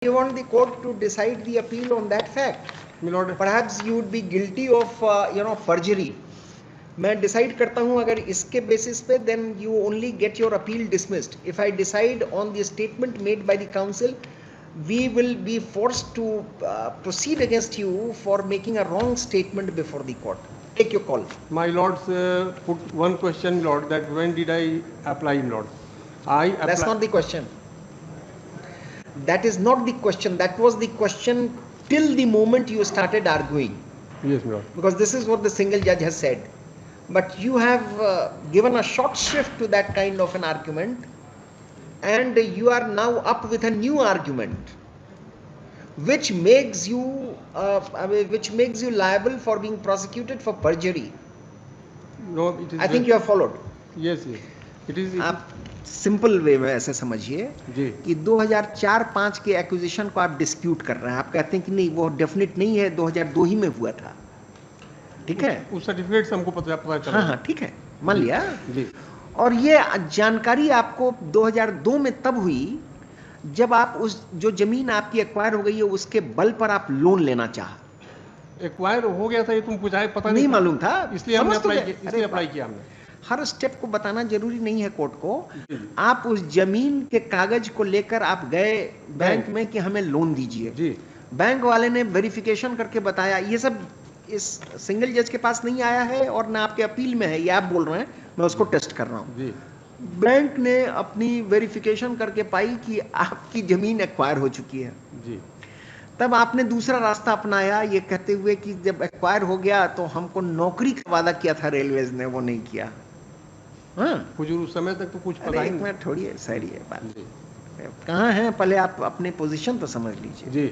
You want the court to decide the appeal on that fact. My lord, Perhaps you would be guilty of perjury. मैं decide करता हूं अगर इसके basis पे then you only get your appeal dismissed. If I decide on the statement made by the counsel, we will be forced to proceed against you for making a wrong statement before the court. Take your call. my lords put one question, my lord, that when did I apply, my lord? That's not the question. That is not the question. That was the question till the moment you started arguing. Yes, my lord. Because this is what the single judge has said. But you have given a short shrift to that kind of an argument, and you are now up with a new argument, which makes you liable for being prosecuted for perjury. No, it is. I think you have followed. Yes, yes. It is. आप simple way में ऐसे समझिए जी कि 2004-5 के acquisition को आप dispute कर रहे हैं. आप कहते हैं कि नहीं, वो डेफिनेट नहीं है, 2002 ही में हुआ था. ठीक है, उस सर्टिफिकेट से हमको पता चला. हाँ हाँ ठीक है, मान लिया जी. और ये जानकारी आपको 2002 में तब हुई जब आप उस जो जमीन आपकी एक्वायर हो गई है उसके बल पर आप लोन लेना चाहा. एक्वायर हो गया था, ये तुमको पता नहीं मालूम था, इसलिए हमने समझ तो अप्लाई गए. किया. इसलिए अप्लाई किया हमने. हर स्टेप को बताना जरूरी नहीं है कोर्ट को. आप उस जमीन के कागज को लेकर आप गए बैंक में कि हमें लोन दीजिए. जी. बैंक वाले ने वेरिफिकेशन करके बताया. ये सब इस सिंगल जज के पास नहीं आया है और ना आपके अपील में है, ये आप बोल रहे हैं, मैं उसको टेस्ट कर रहा हूँ. जी. बैंक ने अपनी वेरिफिकेशन करके पाई कि आपकी जमीन एक्वायर हो चुकी है. जी. तब आपने दूसरा रास्ता अपनाया, ये कहते हुए कि जब एक्वायर हो गया तो हमको नौकरी का वादा किया था रेलवेज ने, वो नहीं किया. हाँ, हुजूर उस समय तक तो कुछ पता ही एक नहीं. मिनट थोड़ी है, सही है बात. जी. कहाँ है, पहले आप अपनी पोजीशन तो समझ लीजिए. जी.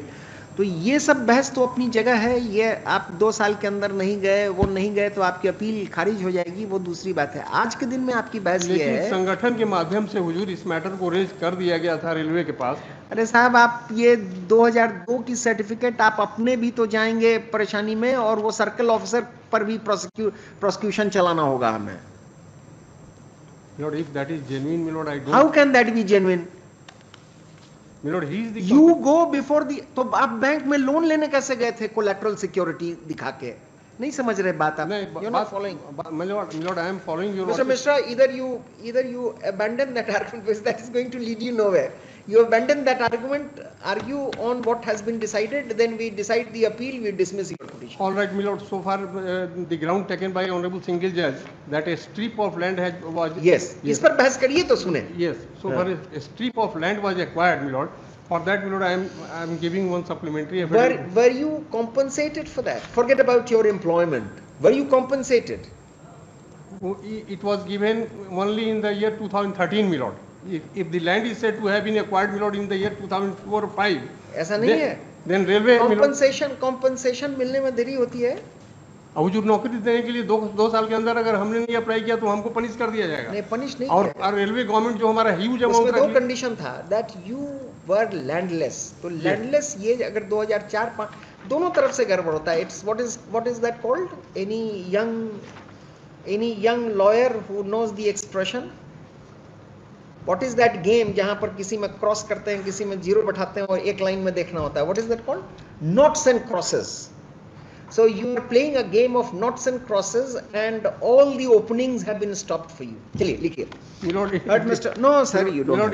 तो ये सब बहस तो अपनी जगह है. ये आप 2 साल के अंदर नहीं गए, वो नहीं गए तो आपकी अपील खारिज हो जाएगी, वो दूसरी बात है. आज के दिन में आपकी बहस ये लेकिन है. संगठन के माध्यम से हुजूर इस मैटर को रेज कर दिया गया था रेलवे के पास. अरे साहब, आप ये 2002 की सर्टिफिकेट आप अपने भी तो जाएंगे परेशानी में, और वो सर्कल ऑफिसर पर भी प्रोसिक्यूशन चलाना होगा हमें. Lord, if that is genuine, my lord, I don't. How can that be genuine? My lord, he is the. You go before the. तो आप बैंक में लोन लेने कैसे गए थे कोलैटरल सिक्योरिटी दिखा के? नहीं समझ रहे बात आप. You're not following. My lord, I am following your. Mr. Mishra, either you abandon that argument, because that is going to lead you nowhere. You abandon that argument, argue on what has been decided, then we decide the appeal, we dismiss your petition. All right, my lord. So far, the ground taken by honorable single judge that a strip of land was. Yes. इस पर बहस करिए तो सुने. Yes. So far, a strip of land was acquired, my lord. For that, my lord, I am giving one supplementary. Were you compensated for that? Forget about your employment. Were you compensated? It was given only in the year 2013, my lord. If the land is said to have been acquired, my lord, in the year 2004 or 5, ऐसा नहीं है. then railway compensation मिलने में देरी होती है. हुजूर नौकरी देने के लिए 2 साल के अंदर अगर हमने नहीं अप्लाई किया तो हमको पनिश कर दिया जाएगा. नहीं, पनिश नहीं. और रेलवे गवर्नमेंट जो हमारा ह्यूज अमाउंट उसमें 2 कंडीशन था, दैट यू वर लैंडलेस. तो लैंडलेस ये अगर 2004-5 दोनों तरफ से गड़बड़ होता है. It's what is that called? Any young lawyer who knows the expression. What is that game जहां पर किसी में क्रॉस करते हैं, किसी में जीरो बैठाते हैं और एक लाइन में देखना होता है. What is that called? Noughts and crosses. So you are playing a game of knots and crosses, and all the openings have been stopped for you. चलिए लिखिए. You know, But Mr. No, sir, you don't.